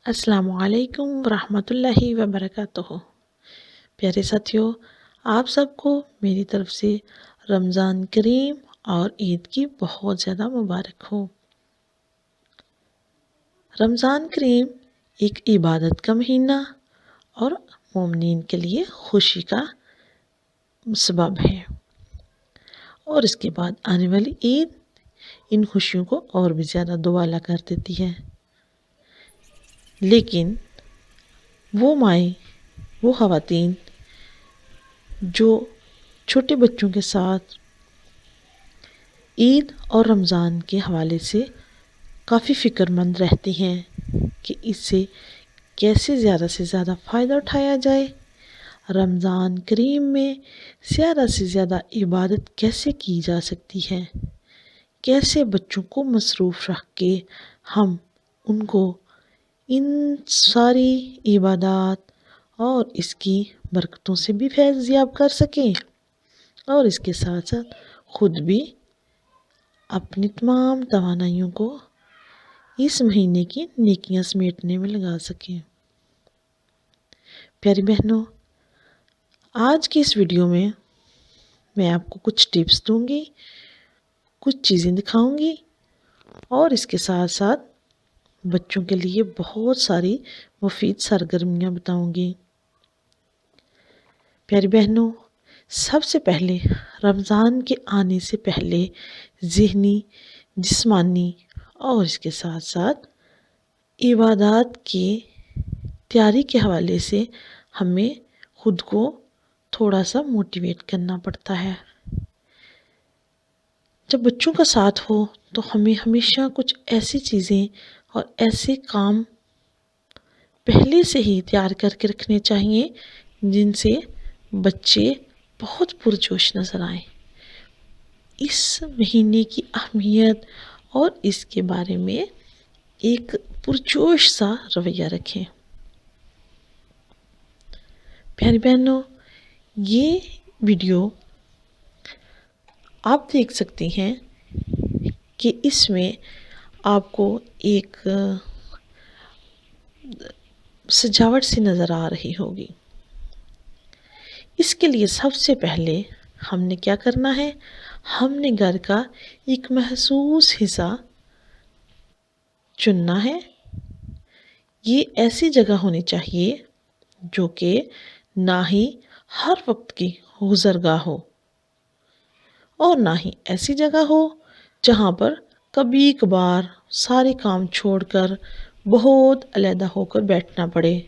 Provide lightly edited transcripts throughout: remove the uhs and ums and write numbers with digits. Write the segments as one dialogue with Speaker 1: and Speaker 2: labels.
Speaker 1: السلام علیکم ورحمۃ اللہ وبرکاتہ۔ پیارے ساتھیوں، آپ سب کو میری طرف سے رمضان کریم اور عید کی بہت زیادہ مبارک ہو۔ رمضان کریم ایک عبادت کا مہینہ اور مومنین کے لیے خوشی کا سبب ہے، اور اس کے بعد آنے والی عید ان خوشیوں کو اور بھی زیادہ دوبالا کر دیتی ہے۔ لیکن وہ مائیں، وہ خواتین جو چھوٹے بچوں کے ساتھ عید اور رمضان کے حوالے سے کافی فکر مند رہتی ہیں کہ اس سے کیسے زیادہ سے زیادہ فائدہ اٹھایا جائے، رمضان کریم میں زیادہ سے زیادہ عبادت کیسے کی جا سکتی ہے، کیسے بچوں کو مصروف رکھ کے ہم ان کو ان ساری عبادات اور اس کی برکتوں سے بھی فیض یاب کر سکیں، اور اس کے ساتھ ساتھ خود بھی اپنی تمام توانائیوں کو اس مہینے کی نیکیاں سمیٹنے میں لگا سکیں۔ پیاری بہنوں، آج کی اس ویڈیو میں آپ کو کچھ ٹپس دوں گی، کچھ چیزیں دکھاؤں گی، اور اس کے ساتھ ساتھ بچوں کے لیے بہت ساری مفید سرگرمیاں بتاؤں گی۔ پیاری بہنوں، سب سے پہلے رمضان کے آنے سے پہلے ذہنی، جسمانی اور اس کے ساتھ ساتھ عبادات کی تیاری کے حوالے سے ہمیں خود کو تھوڑا سا موٹیویٹ کرنا پڑتا ہے۔ جب بچوں کا ساتھ ہو تو ہمیں ہمیشہ کچھ ایسی چیزیں اور ایسے کام پہلے سے ہی تیار کر کے رکھنے چاہیے جن سے بچے بہت پرجوش نظر آئیں۔ اس مہینے کی اہمیت اور اس کے بارے میں ایک پرجوش سا رویہ رکھیں۔ پیاری بہنوں، یہ ویڈیو آپ دیکھ سکتی ہیں کہ اس میں آپ کو ایک سجاوٹ سی نظر آ رہی ہوگی۔ اس کے لیے سب سے پہلے ہم نے کیا کرنا ہے، ہم نے گھر کا ایک محسوس حصہ چننا ہے۔ یہ ایسی جگہ ہونی چاہیے جو کہ نہ ہی ہر وقت کی گزرگاہ ہو، اور نہ ہی ایسی جگہ ہو جہاں پر کبھی کبھار سارے کام چھوڑ کر بہت علیحدہ ہو کر بیٹھنا پڑے،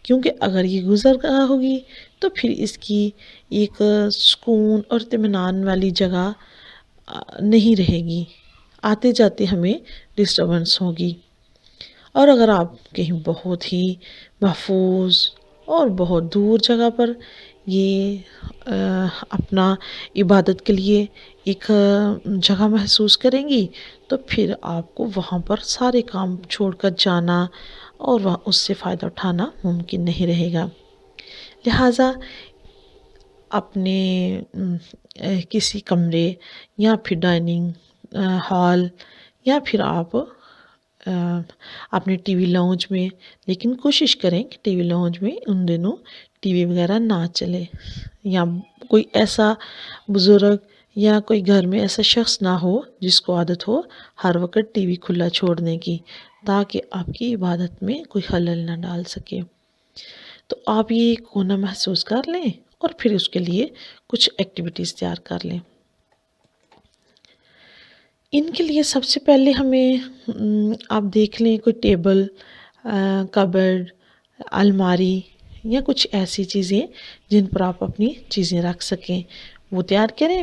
Speaker 1: کیونکہ اگر یہ گزرگاہ ہوگی تو پھر اس کی ایک سکون اور اطمینان والی جگہ نہیں رہے گی، آتے جاتے ہمیں ڈسٹربنس ہوگی۔ اور اگر آپ کہیں بہت ہی محفوظ اور بہت دور جگہ پر یہ اپنا عبادت کے لیے ایک جگہ محسوس کریں گی تو پھر آپ کو وہاں پر سارے کام چھوڑ کر جانا اور وہاں اس سے فائدہ اٹھانا ممکن نہیں رہے گا۔ لہٰذا اپنے کسی کمرے یا پھر ڈائننگ ہال یا پھر آپ اپنے ٹی وی لاؤنج میں، لیکن کوشش کریں کہ ٹی وی لاؤنج میں ان دنوں ٹی وی وغیرہ نہ چلے، یا کوئی ایسا بزرگ یا کوئی گھر میں ایسا شخص نہ ہو جس کو عادت ہو ہر وقت ٹی وی کھلا چھوڑنے کی، تاکہ آپ کی عبادت میں کوئی خلل نہ ڈال سکے۔ تو آپ یہ کونا محسوس کر لیں اور پھر اس کے لیے کچھ ایکٹیویٹیز تیار کر لیں۔ ان کے لیے سب سے پہلے ہمیں آپ دیکھ لیں کوئی ٹیبل، کبرڈ، الماری یا کچھ ایسی چیزیں جن پر آپ اپنی چیزیں رکھ سکیں، وہ تیار کریں۔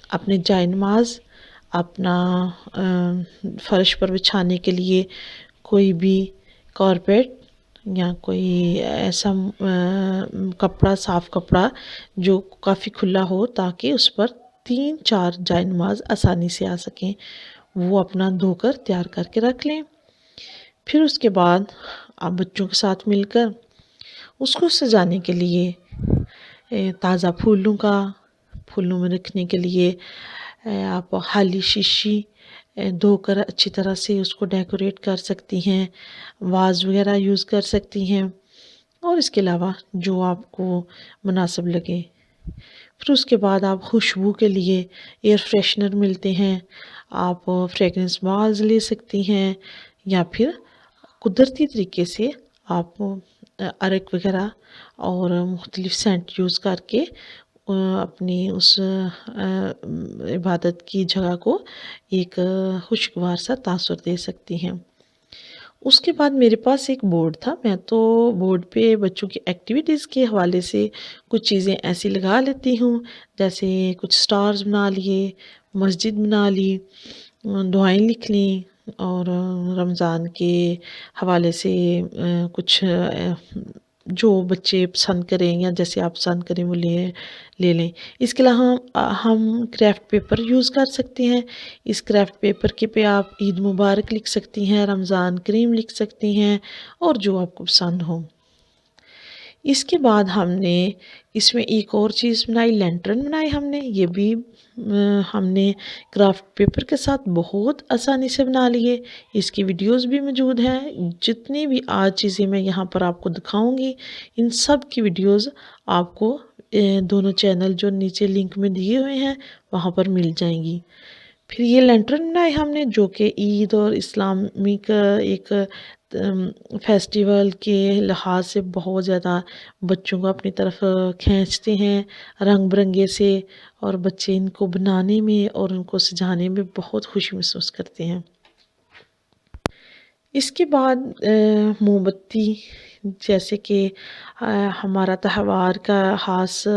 Speaker 1: اپنے جائے نماز، اپنا فرش پر بچھانے کے لیے کوئی بھی کارپیٹ یا کوئی ایسا کپڑا، صاف کپڑا جو کافی کھلا ہو تاکہ اس پر 3-4 جائے نماز آسانی سے آ سکیں، وہ اپنا دھو کر تیار کر کے رکھ لیں۔ پھر اس کے بعد آپ بچوں کے ساتھ مل کر اس کو سجانے کے لیے تازہ پھولوں میں رکھنے کے لیے آپ خالی شیشی دھو کر اچھی طرح سے اس کو ڈیکوریٹ کر سکتی ہیں، واز وغیرہ یوز کر سکتی ہیں، اور اس کے علاوہ جو آپ کو مناسب لگے۔ پھر اس کے بعد آپ خوشبو کے لیے ایئر فریشنر ملتے ہیں، آپ فریگرنس بالز لے سکتی ہیں، یا پھر قدرتی طریقے سے آپ ارک وغیرہ اور مختلف سینٹ یوز کر کے اپنی اس عبادت کی جگہ کو ایک خوشگوار سا تاثر دے سکتی ہیں۔ اس کے بعد میرے پاس ایک بورڈ تھا، میں تو بورڈ پہ بچوں کی ایکٹیویٹیز کے حوالے سے کچھ چیزیں ایسی لگا لیتی ہوں، جیسے کچھ سٹارز بنا لیے، مسجد بنا لی، دعائیں لکھ لیں، اور رمضان کے حوالے سے کچھ جو بچے پسند کریں یا جیسے آپ پسند کریں وہ لے لیں۔ اس کے علاوہ ہم کرافٹ پیپر یوز کر سکتے ہیں۔ اس کرافٹ پیپر کے پہ آپ عید مبارک لکھ سکتی ہیں، رمضان کریم لکھ سکتی ہیں، اور جو آپ کو پسند ہو۔ اس کے بعد ہم نے اس میں ایک اور چیز بنائی، لینٹرن بنائی ہم نے، یہ بھی ہم نے کرافٹ پیپر کے ساتھ بہت آسانی سے بنا لیے۔ اس کی ویڈیوز بھی موجود ہیں، جتنی بھی آج چیزیں میں یہاں پر آپ کو دکھاؤں گی ان سب کی ویڈیوز آپ کو دونوں چینل جو نیچے لنک میں دیے ہوئے ہیں وہاں پر مل جائیں گی۔ پھر یہ لینٹرن بنائے ہم نے جو کہ عید اور اسلامک ایک فیسٹیول کے لحاظ سے بہت زیادہ بچوں کو اپنی طرف کھینچتے ہیں رنگ برنگے سے، اور بچے ان کو بنانے میں اور ان کو سجانے میں بہت خوشی محسوس کرتے ہیں۔ اس کے بعد موم بتی، جیسے کہ ہمارا تہوار کا خاص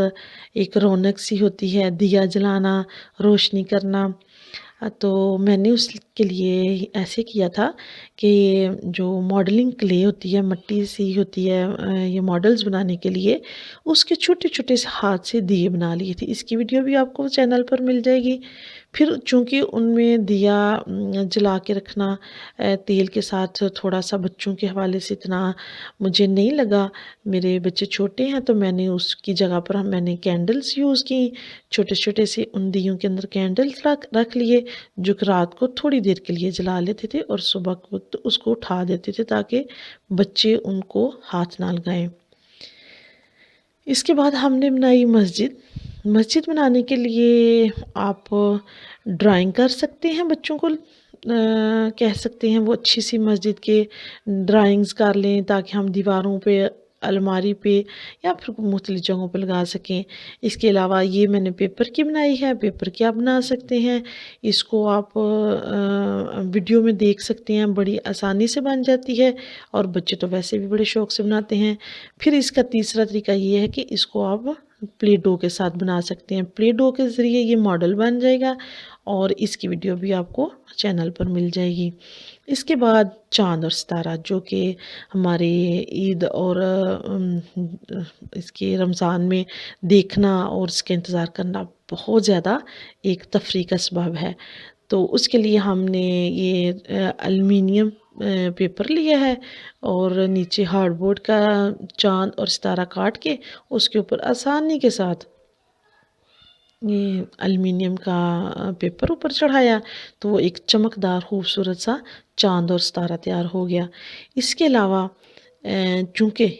Speaker 1: ایک رونق سی ہوتی ہے، دیا جلانا، روشنی کرنا، تو میں نے اس کے لیے ایسے کیا تھا کہ جو ماڈلنگ کلے ہوتی ہے، مٹی سی ہوتی ہے یہ ماڈلز بنانے کے لیے، اس کے چھوٹے چھوٹے سے ہاتھ سے دیے بنا لیے تھے۔ اس کی ویڈیو بھی آپ کو چینل پر مل جائے گی۔ پھر چونکہ ان میں دیا جلا کے رکھنا تیل کے ساتھ تھوڑا سا بچوں کے حوالے سے اتنا مجھے نہیں لگا، میرے بچے چھوٹے ہیں، تو میں نے اس کی جگہ پر میں نے کینڈلز یوز کی، چھوٹے چھوٹے سے ان دیوں کے اندر کینڈلز رکھ لیے جو کہ رات کو تھوڑی دیر کے لیے جلا لیتے تھے اور صبح کے وقت اس کو اٹھا دیتے تھے تاکہ بچے ان کو ہاتھ نہ لگائیں۔ اس کے بعد ہم نے بنائی مسجد۔ مسجد بنانے کے لیے آپ ڈرائنگ کر سکتے ہیں، بچوں کو کہہ سکتے ہیں وہ اچھی سی مسجد کے ڈرائنگز کر لیں تاکہ ہم دیواروں پہ، الماری پہ یا پھر مختلف جگہوں پہ لگا سکیں۔ اس کے علاوہ یہ میں نے پیپر کی بنائی ہے، پیپر کی آپ بنا سکتے ہیں، اس کو آپ ویڈیو میں دیکھ سکتے ہیں، بڑی آسانی سے بن جاتی ہے، اور بچے تو ویسے بھی بڑے شوق سے بناتے ہیں۔ پھر اس کا تیسرا طریقہ یہ ہے کہ اس کو آپ پلے ڈو کے ساتھ بنا سکتے ہیں، پلے ڈو کے ذریعے یہ ماڈل بن جائے گا، اور اس کی ویڈیو بھی آپ کو چینل پر مل جائے گی۔ اس کے بعد چاند اور ستارہ، جو کہ ہمارے عید اور اس کے رمضان میں دیکھنا اور اس کا انتظار کرنا بہت زیادہ ایک تفریح کا سبب ہے، تو اس کے لیے ہم نے یہ ایلومینیم پیپر لیا ہے اور نیچے ہارڈ بورڈ کا چاند اور ستارہ کاٹ کے اس کے اوپر آسانی کے ساتھ یہ ایلومینیم کا پیپر اوپر چڑھایا، تو وہ ایک چمکدار خوبصورت سا چاند اور ستارہ تیار ہو گیا۔ اس کے علاوہ چونکہ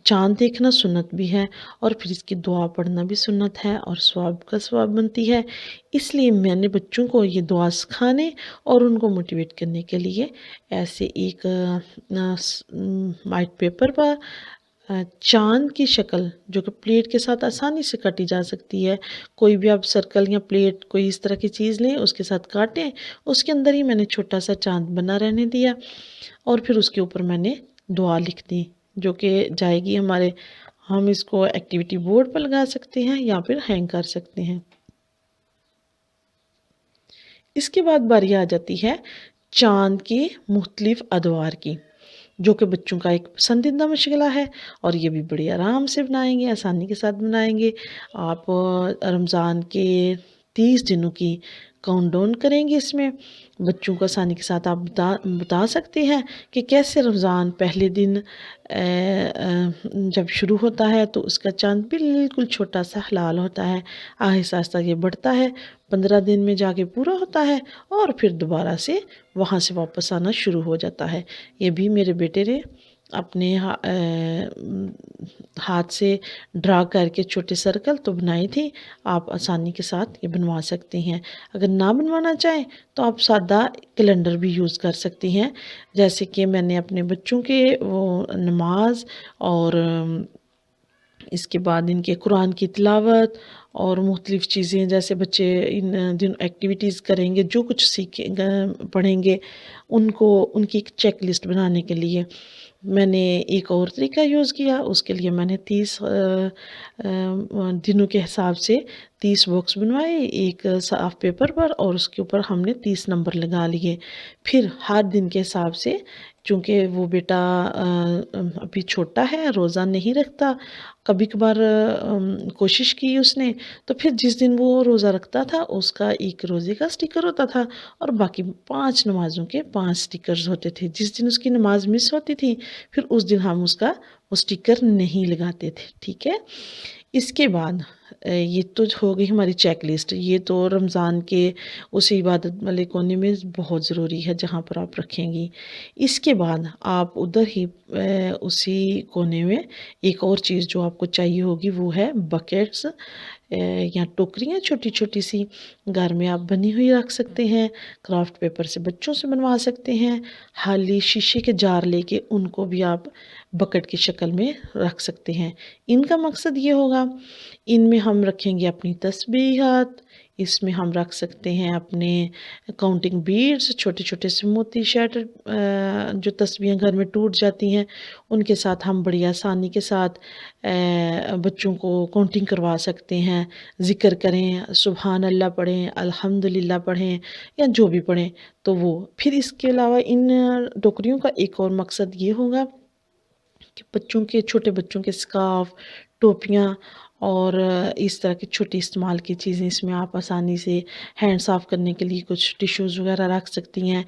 Speaker 1: چاند دیکھنا سنت بھی ہے اور پھر اس کی دعا پڑھنا بھی سنت ہے اور ثواب کا ثواب بنتی ہے، اس لیے میں نے بچوں کو یہ دعا سکھانے اور ان کو موٹیویٹ کرنے کے لیے ایسے ایک وائٹ پیپر پر چاند کی شکل جو کہ پلیٹ کے ساتھ آسانی سے کاٹی جا سکتی ہے، کوئی بھی آپ سرکل یا پلیٹ کوئی اس طرح کی چیز لیں، اس کے ساتھ کاٹیں، اس کے اندر ہی میں نے چھوٹا سا چاند بنا رہنے دیا، اور پھر اس کے اوپر میں نے دعا لکھ دی جو کہ جائے گی ہمارے، ہم اس کو ایکٹیویٹی بورڈ پر لگا سکتے ہیں یا پھر ہینگ کر سکتے ہیں۔ اس کے بعد باری آ جاتی ہے چاند کی مختلف ادوار کی، جو کہ بچوں کا ایک پسندیدہ مشغلہ ہے، اور یہ بھی بڑی آرام سے بنائیں گے، آسانی کے ساتھ بنائیں گے۔ آپ رمضان کے 30 دنوں کی کاؤنٹ ڈاؤن کریں گے، اس میں بچوں کو آسانی کے ساتھ آپ بتا سکتے ہیں کہ کیسے رمضان پہلے دن جب شروع ہوتا ہے تو اس کا چاند بالکل چھوٹا سا حلال ہوتا ہے، آہستہ آہستہ یہ بڑھتا ہے، 15 دن میں جا کے پورا ہوتا ہے، اور پھر دوبارہ سے وہاں سے واپس آنا شروع ہو جاتا ہے۔ یہ بھی میرے بیٹے نے اپنے ہاتھ سے ڈرا کر کے چھوٹے سرکل تو بنائی تھی، آپ آسانی کے ساتھ یہ بنوا سکتے ہیں۔ اگر نہ بنوانا چاہیں تو آپ سادہ کیلنڈر بھی یوز کر سکتی ہیں، جیسے کہ میں نے اپنے بچوں کے وہ نماز اور اس کے بعد ان کے قرآن کی تلاوت اور مختلف چیزیں، جیسے بچے ان دن ایکٹیویٹیز کریں گے، جو کچھ سیکھیں گے پڑھیں گے، ان کی ایک چیک لسٹ بنانے کے لیے میں نے ایک اور طریقہ یوز کیا۔ اس کے لیے میں نے 30 دنوں کے حساب سے 30 باکس بنوائے ایک صاف پیپر پر، اور اس کے اوپر ہم نے 30 نمبر لگا لیے۔ پھر ہر دن کے حساب سے، چونکہ وہ بیٹا ابھی چھوٹا ہے، روزہ نہیں رکھتا، کبھی کبھار کوشش کی اس نے، تو پھر جس دن وہ روزہ رکھتا تھا اس کا ایک روزے کا سٹیکر ہوتا تھا، اور باقی 5 نمازوں کے 5 سٹیکرز ہوتے تھے۔ جس دن اس کی نماز مس ہوتی تھی پھر اس دن ہم اس کا وہ سٹیکر نہیں لگاتے تھے، ٹھیک ہے۔ اس کے بعد یہ تو ہو گئی ہماری چیک لسٹ، یہ تو رمضان کے اسی عبادت والے کونے میں بہت ضروری ہے جہاں پر آپ رکھیں گی۔ اس کے بعد آپ ادھر ہی اسی کونے میں ایک اور چیز جو آپ کو چاہیے ہوگی وہ ہے بکیٹس یا ٹوکریاں، چھوٹی چھوٹی سی گھر میں آپ بنی ہوئی رکھ سکتے ہیں، کرافٹ پیپر سے بچوں سے بنوا سکتے ہیں، خالی شیشے کے جار لے کے ان کو بھی آپ بکٹ کی شکل میں رکھ سکتے ہیں۔ ان کا مقصد یہ ہوگا، ان میں ہم رکھیں گے اپنی تسبیحات، اس میں ہم رکھ سکتے ہیں اپنے کاؤنٹنگ بیڈز، چھوٹے چھوٹے سے موتی شیٹر جو تسبیحیں گھر میں ٹوٹ جاتی ہیں ان کے ساتھ ہم بڑی آسانی کے ساتھ بچوں کو کاؤنٹنگ کروا سکتے ہیں، ذکر کریں، سبحان اللہ پڑھیں، الحمدللہ پڑھیں، یا جو بھی پڑھیں تو وہ۔ پھر اس کے علاوہ ان ٹوکریوں کا ایک اور مقصد یہ ہوگا کہ چھوٹے بچوں کے سکارف، ٹوپیاں اور اس طرح کی چھوٹی استعمال کی چیزیں، اس میں آپ آسانی سے ہینڈ صاف کرنے کے لیے کچھ ٹیشوز وغیرہ رکھ سکتی ہیں،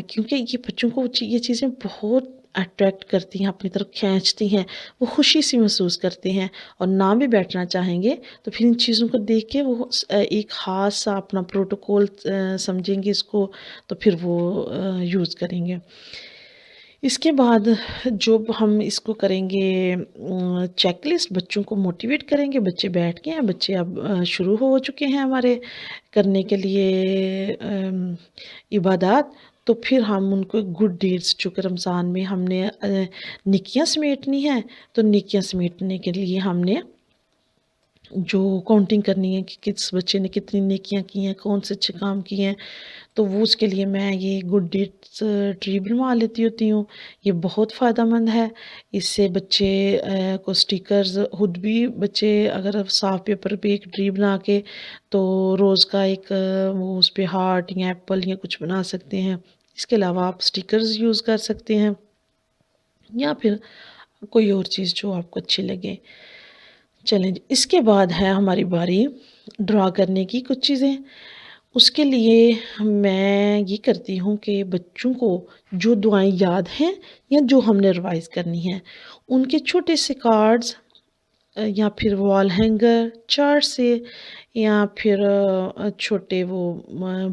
Speaker 1: کیونکہ یہ بچوں کو یہ چیزیں بہت اٹریکٹ کرتی ہیں، اپنی طرف کھینچتی ہیں، وہ خوشی سی محسوس کرتے ہیں، اور نہ بھی بیٹھنا چاہیں گے تو پھر ان چیزوں کو دیکھ کے وہ ایک خاص سا اپنا پروٹوکول سمجھیں گے اس کو، تو پھر وہ یوز کریں گے۔ اس کے بعد جب ہم اس کو کریں گے چیک لسٹ، بچوں کو موٹیویٹ کریں گے، بچے بیٹھ گئے ہیں، بچے اب شروع ہو چکے ہیں ہمارے کرنے کے لیے عبادات، تو پھر ہم ان کو گڈ ڈیڈز، چونکہ رمضان میں ہم نے نیکیاں سمیٹنی ہیں، تو نیکیاں سمیٹنے کے لیے ہم نے جو کاؤنٹنگ کرنی ہے کہ کس بچے نے کتنی نیکیاں کی ہیں، کون سے اچھے کام کیے ہیں، تو وہ اس کے لیے میں یہ گڈ ڈیڈس ٹری بنوا لیتی ہوتی ہوں۔ یہ بہت فائدہ مند ہے، اس سے بچے کو سٹیکرز، خود بھی بچے اگر صاف پیپر پہ ایک ٹری بنا کے تو روز کا ایک وہ اس پہ ہارٹ یا ایپل یا کچھ بنا سکتے ہیں۔ اس کے علاوہ آپ سٹیکرز یوز کر سکتے ہیں، یا پھر کوئی اور چیز جو آپ کو اچھی لگے۔ چلیں جی، اس کے بعد ہے ہماری باری ڈرا کرنے کی کچھ چیزیں۔ اس کے لیے میں یہ کرتی ہوں کہ بچوں کو جو دعائیں یاد ہیں یا جو ہم نے ریوائز کرنی ہیں ان کے چھوٹے سے کارڈز یا پھر وال ہینگر چارٹ سے، یا پھر چھوٹے وہ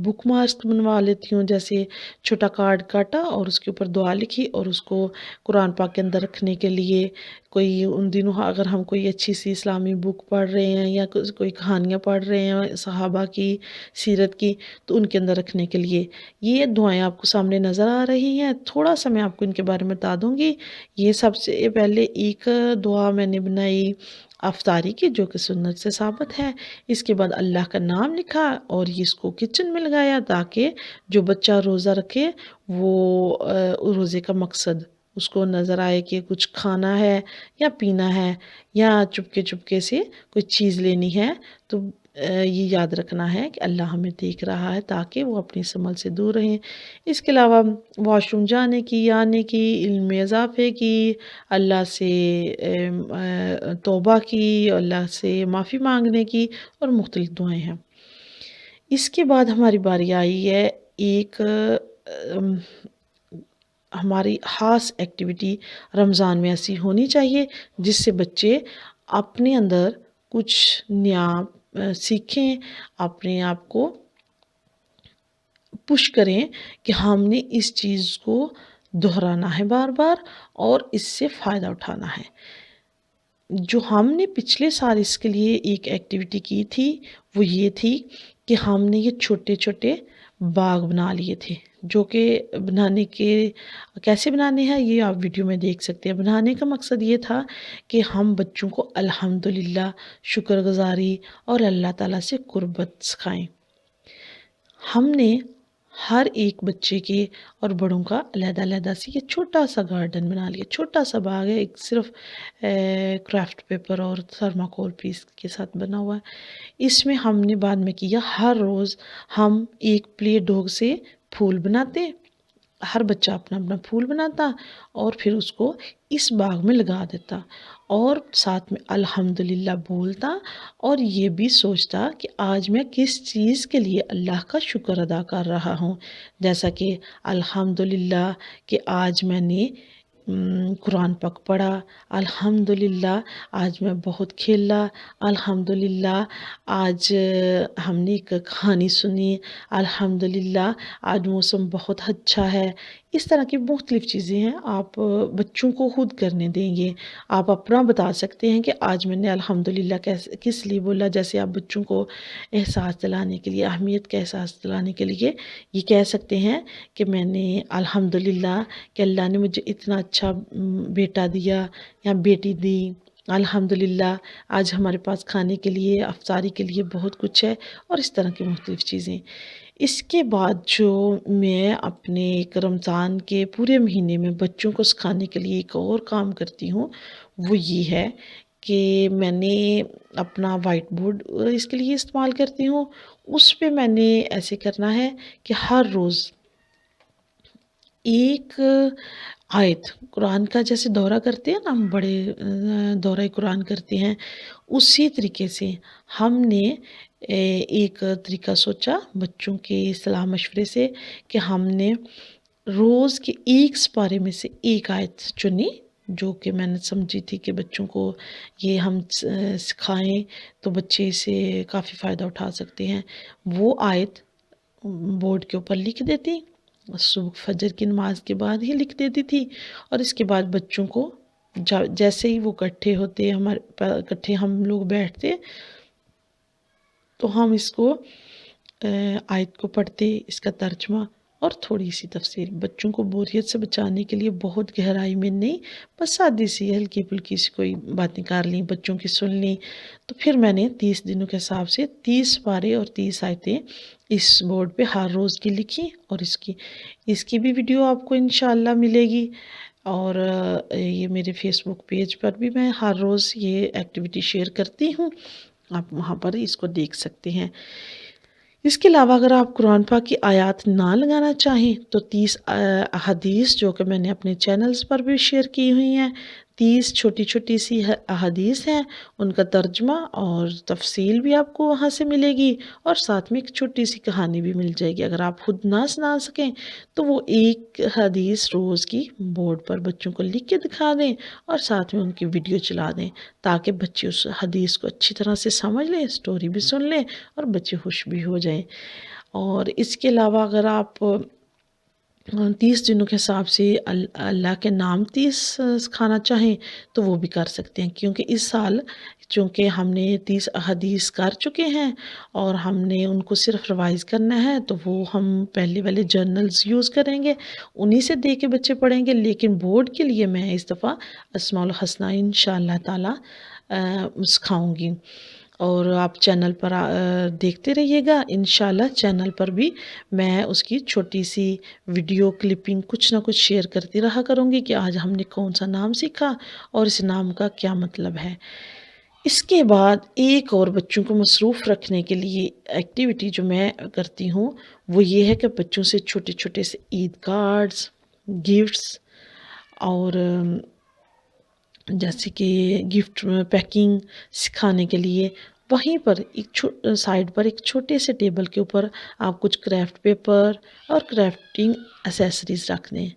Speaker 1: بک مارکس بنوا لیتی ہوں، جیسے چھوٹا کارڈ کاٹا اور اس کے اوپر دعا لکھی اور اس کو قرآن پاک کے اندر رکھنے کے لیے، کوئی ان دنوں اگر ہم کوئی اچھی سی اسلامی بک پڑھ رہے ہیں یا کوئی کہانیاں پڑھ رہے ہیں صحابہ کی، سیرت کی، تو ان کے اندر رکھنے کے لیے یہ دعائیں آپ کو سامنے نظر آ رہی ہیں۔ تھوڑا سا میں آپ کو ان کے بارے میں بتا دوں گی۔ یہ سب سے پہلے ایک دعا میں نے بنائی افطاری کی، جو کہ سنت سے ثابت ہے۔ اس کے بعد اللہ کا نام لکھا اور اس کو کچن میں لگایا، تاکہ جو بچہ روزہ رکھے وہ روزے کا مقصد اس کو نظر آئے کہ کچھ کھانا ہے یا پینا ہے یا چپکے چپکے سے کوئی چیز لینی ہے، تو یہ یاد رکھنا ہے کہ اللہ ہمیں دیکھ رہا ہے، تاکہ وہ اپنی اس عمل سے دور رہیں۔ اس کے علاوہ واش روم جانے کی، آنے کی، علم میں اضافے کی، اللہ سے توبہ کی، اللہ سے معافی مانگنے کی، اور مختلف دعائیں ہیں۔ اس کے بعد ہماری باری آئی ہے ایک ہماری خاص ایکٹیویٹی رمضان میں ایسی ہونی چاہیے جس سے بچے اپنے اندر کچھ نیا سیکھیں، اپنے آپ کو پش کریں کہ ہم نے اس چیز کو دہرانا ہے بار بار اور اس سے فائدہ اٹھانا ہے۔ جو ہم نے پچھلے سال اس کے لیے ایک ایکٹیویٹی کی تھی وہ یہ تھی کہ ہم نے یہ چھوٹے چھوٹے باغ بنا لیے تھے، جو کہ بنانے کے کیسے بنانے ہیں یہ آپ ویڈیو میں دیکھ سکتے ہیں۔ بنانے کا مقصد یہ تھا کہ ہم بچوں کو الحمدللہ، شکر گزاری اور اللہ تعالیٰ سے قربت سکھائیں۔ ہم نے ہر ایک بچے کے اور بڑوں کا علیحدہ علیحدہ سے یہ چھوٹا سا گارڈن بنا لیا، چھوٹا سا باغ ہے، ایک صرف کرافٹ پیپر اور تھرماکول پیس کے ساتھ بنا ہوا ہے۔ اس میں ہم نے بعد میں کیا، ہر روز ہم ایک پلے ڈوگ سے پھول بناتے، ہر بچہ اپنا اپنا پھول بناتا اور پھر اس کو اس باغ میں لگا دیتا اور ساتھ میں الحمدللہ بولتا اور یہ بھی سوچتا کہ آج میں کس چیز کے لیے اللہ کا شکر ادا کر رہا ہوں، جیسا کہ الحمدللہ کہ آج میں نے قرآن پاک پڑھا، الحمدللہ آج میں بہت کھیلا، الحمدللہ آج ہم نے ایک کہانی سنی، الحمدللہ آج موسم بہت اچھا ہے۔ اس طرح کی مختلف چیزیں ہیں، آپ بچوں کو خود کرنے دیں گے، آپ اپنا بتا سکتے ہیں کہ آج میں نے الحمدللہ کس لیے بولا، جیسے آپ بچوں کو احساس دلانے کے لیے، اہمیت کا احساس دلانے کے لیے یہ کہہ سکتے ہیں کہ میں نے الحمدللہ کہ اللہ نے مجھے اتنا اچھا بیٹا دیا یا بیٹی دی، الحمدللہ آج ہمارے پاس کھانے کے لیے، افطاری کے لیے بہت کچھ ہے، اور اس طرح کی مختلف چیزیں۔ اس کے بعد جو میں اپنے ایک رمضان کے پورے مہینے میں بچوں کو سکھانے کے لیے ایک اور کام کرتی ہوں وہ یہ ہے کہ میں نے اپنا وائٹ بورڈ اس کے لیے استعمال کرتی ہوں۔ اس پہ میں نے ایسے کرنا ہے کہ ہر روز ایک آیت قرآن کا جیسے دورہ کرتے ہیں نا، ہم بڑے دورہ قرآن کرتے ہیں، اسی طریقے سے ہم نے ایک طریقہ سوچا بچوں کے صلاح مشورے سے کہ ہم نے روز کے ایک سپارے میں سے ایک آیت چنی جو کہ میں نے سمجھی تھی کہ بچوں کو یہ ہم سکھائیں تو بچے اسے کافی فائدہ اٹھا سکتے ہیں۔ وہ آیت بورڈ کے اوپر لکھ دیتی، صبح فجر کی نماز کے بعد ہی لکھ دیتی تھی، اور اس کے بعد بچوں کو جیسے ہی وہ اکٹھے ہوتے، اکٹھے ہم لوگ بیٹھتے تو ہم اس کو آیت کو پڑھتے، اس کا ترجمہ اور تھوڑی سی تفسیر، بچوں کو بوریت سے بچانے کے لیے بہت گہرائی میں نہیں، بس سادی سی ہلکی پھلکی سی کوئی باتیں کر لیں، بچوں کی سن لیں۔ تو پھر میں نے 30 دنوں کے حساب سے 30 پارے اور 30 آیتیں اس بورڈ پہ ہر روز کی لکھی، اور اس کی بھی ویڈیو آپ کو انشاءاللہ ملے گی، اور یہ میرے فیس بک پیج پر بھی میں ہر روز یہ ایکٹیویٹی شیئر کرتی ہوں، آپ وہاں پر اس کو دیکھ سکتے ہیں۔ اس کے علاوہ اگر آپ قرآن پاک کی آیات نہ لگانا چاہیں تو 30 احادیث جو کہ میں نے اپنے چینلز پر بھی شیئر کی ہوئی ہیں، 30 چھوٹی چھوٹی سی احادیث ہیں، ان کا ترجمہ اور تفصیل بھی آپ کو وہاں سے ملے گی، اور ساتھ میں ایک چھوٹی سی کہانی بھی مل جائے گی۔ اگر آپ خود نہ سنا سکیں تو وہ ایک حدیث روز کی بورڈ پر بچوں کو لکھ کے دکھا دیں اور ساتھ میں ان کی ویڈیو چلا دیں، تاکہ بچے اس حدیث کو اچھی طرح سے سمجھ لیں، سٹوری بھی سن لیں اور بچے خوش بھی ہو جائیں۔ اور اس کے علاوہ اگر آپ 30 دنوں کے حساب سے اللہ کے نام 30 سکھانا چاہیں تو وہ بھی کر سکتے ہیں، کیونکہ اس سال چونکہ ہم نے 30 احادیث کر چکے ہیں اور ہم نے ان کو صرف ریوائز کرنا ہے، تو وہ ہم پہلے والے جرنلز یوز کریں گے، انہی سے دیکھ کے بچے پڑھیں گے۔ لیکن بورڈ کے لیے میں اس دفعہ اسماء الحسنہ انشاءاللہ تعالی سکھاؤں گی، اور آپ چینل پر دیکھتے رہیے گا، انشاءاللہ چینل پر بھی میں اس کی چھوٹی سی ویڈیو کلپنگ کچھ نہ کچھ شیئر کرتی رہا کروں گی کہ آج ہم نے کون سا نام سیکھا اور اس نام کا کیا مطلب ہے۔ اس کے بعد ایک اور بچوں کو مصروف رکھنے کے لیے ایکٹیویٹی جو میں کرتی ہوں وہ یہ ہے کہ بچوں سے چھوٹے چھوٹے سے عید کارڈز، گفٹس، اور جیسے کہ گفٹ پیکنگ سکھانے کے لیے وہیں پر سائڈ پر ایک چھوٹے سے ٹیبل کے اوپر آپ کچھ کرافٹ پیپر اور کرافٹنگ ایسیسریز رکھ دیں،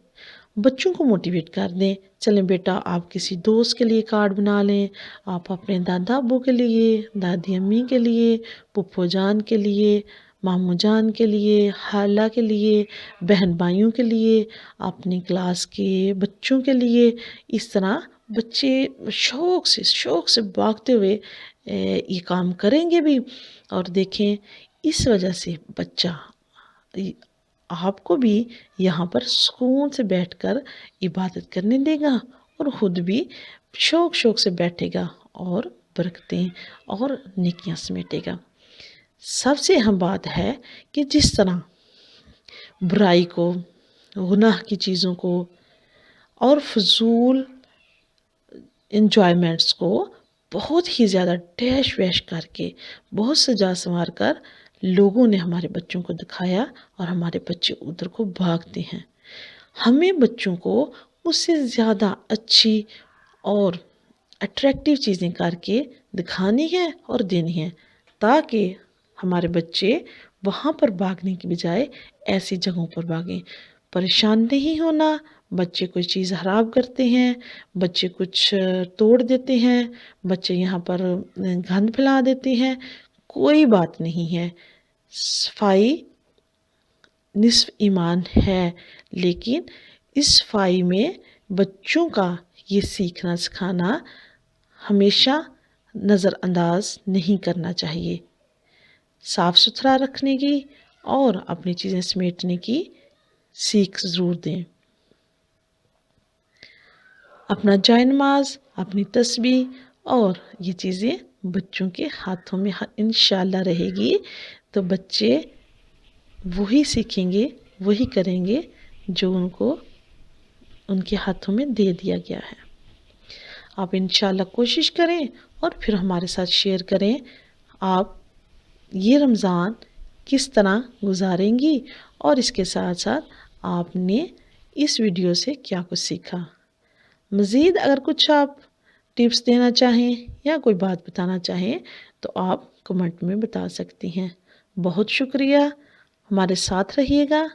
Speaker 1: بچوں کو موٹیویٹ کر دیں، چلیں بیٹا آپ کسی دوست کے لیے کارڈ بنا لیں، آپ اپنے دادا ابو کے لیے، دادی امی کے لیے، پھپھو جان کے لیے، ماموں جان کے لیے، خالہ کے لیے، بہن بھائیوں کے لیے، اپنی کلاس کے بچوں کے لیے، اس طرح بچے شوق سے بھاگتے ہوئے یہ کام کریں گے بھی، اور دیکھیں اس وجہ سے بچہ آپ کو بھی یہاں پر سکون سے بیٹھ کر عبادت کرنے دے گا اور خود بھی شوق سے بیٹھے گا اور برکتیں اور نیکیاں سمیٹے گا۔ سب سے اہم بات ہے کہ جس طرح برائی کو، گناہ کی چیزوں کو اور فضول انجوائمنٹس کو بہت ہی زیادہ ٹیش ویش کر کے، بہت سجا سنوار کر لوگوں نے ہمارے بچوں کو دکھایا اور ہمارے بچے ادھر کو بھاگتے ہیں۔ ہمیں بچوں کو اس سے زیادہ اچھی اور اٹریکٹیو چیزیں کر کے دکھانی ہے اور دینی ہے، تاکہ ہمارے بچے وہاں پر بھاگنے کی بجائے ایسی جگہوں پر بھاگیں۔ پریشان نہیں ہونا، بچے کوئی چیز خراب کرتے ہیں، بچے کچھ توڑ دیتے ہیں، بچے یہاں پر گند پھیلا دیتے ہیں، کوئی بات نہیں ہے۔ صفائی نصف ایمان ہے، لیکن اس صفائی میں بچوں کا یہ سیکھنا سکھانا ہمیشہ نظر انداز نہیں کرنا چاہیے۔ صاف ستھرا رکھنے کی اور اپنی چیزیں سمیٹنے کی سیکھ ضرور دیں۔ اپنا جائے نماز، اپنی تسبیح اور یہ چیزیں بچوں کے ہاتھوں میں انشاءاللہ رہے گی تو بچے وہی سیکھیں گے، وہی کریں گے جو ان کو ان کے ہاتھوں میں دے دیا گیا ہے۔ آپ انشاءاللہ کوشش کریں اور پھر ہمارے ساتھ شیئر کریں آپ یہ رمضان کس طرح گزاریں گی اور اس کے ساتھ ساتھ آپ نے اس ویڈیو سے کیا کچھ سیکھا۔ مزید اگر کچھ آپ ٹپس دینا چاہیں یا کوئی بات بتانا چاہیں تو آپ کمنٹ میں بتا سکتی ہیں۔ بہت شکریہ، ہمارے ساتھ رہیے گا،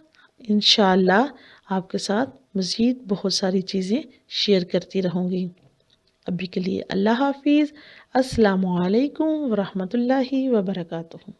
Speaker 1: انشاءاللہ آپ کے ساتھ مزید بہت ساری چیزیں شیئر کرتی رہوں گی۔ ابھی کے لیے اللہ حافظ، السلام علیکم ورحمۃ اللہ وبرکاتہ۔